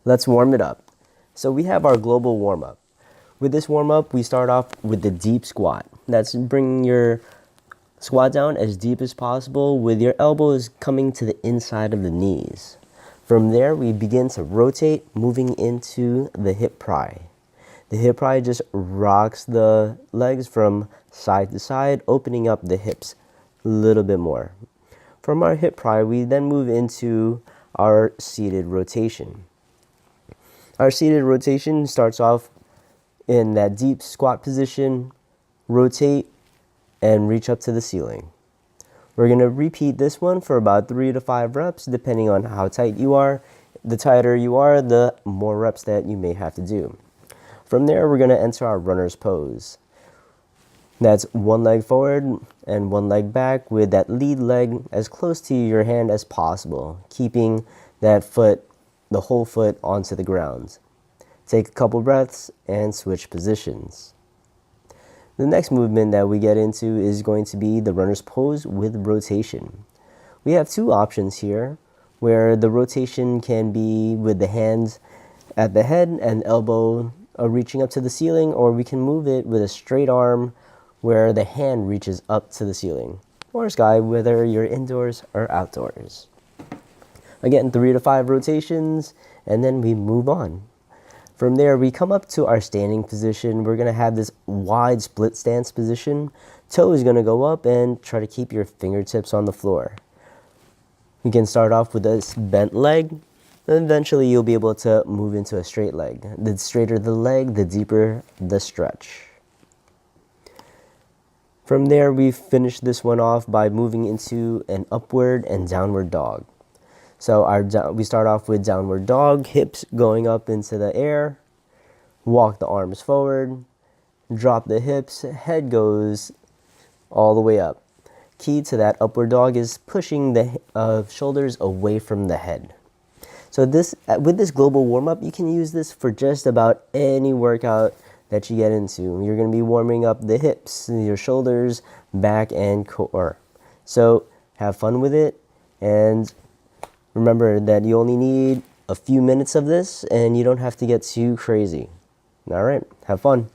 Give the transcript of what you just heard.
Let's warm it up. So we have our global warm-up. With this warm-up, we start off with the deep squat. That's bringing your squat down as deep as possible with your elbows coming to the inside of the knees. From there, we begin to rotate, moving into the hip pry. The hip pry just rocks the legs from side to side, opening up the hips a little bit more. From our hip pry, we then move into our seated rotation. Our seated rotation starts off in that deep squat position, rotate, and reach up to the ceiling. We're going to repeat this one for about 3 to 5 reps, depending on how tight you are. The tighter you are, the more reps that you may have to do. From there, we're going to enter our runner's pose. That's one leg forward and one leg back with that lead leg as close to your hand as possible, keeping that foot, the whole foot, onto the ground. Take a couple breaths and switch positions. The next movement that we get into is going to be the runner's pose with rotation. We have two options here, where the rotation can be with the hands at the head and elbow reaching up to the ceiling, or we can move it with a straight arm where the hand reaches up to the ceiling or sky, whether you're indoors or outdoors. Again, 3 to 5 rotations, and then we move on. From there, we come up to our standing position. We're going to have this wide split stance position. Toe is going to go up and try to keep your fingertips on the floor. You can start off with this bent leg, and eventually you'll be able to move into a straight leg. The straighter the leg, the deeper the stretch. From there, we finish this one off by moving into an upward and downward dog. So we start off with downward dog, hips going up into the air, walk the arms forward, drop the hips, head goes all the way up. Key to that upward dog is pushing the shoulders away from the head. So with this global warm-up, you can use this for just about any workout that you get into. You're going to be warming up the hips, your shoulders, back, and core. So have fun with it, and remember that you only need a few minutes of this, and you don't have to get too crazy. All right, have fun.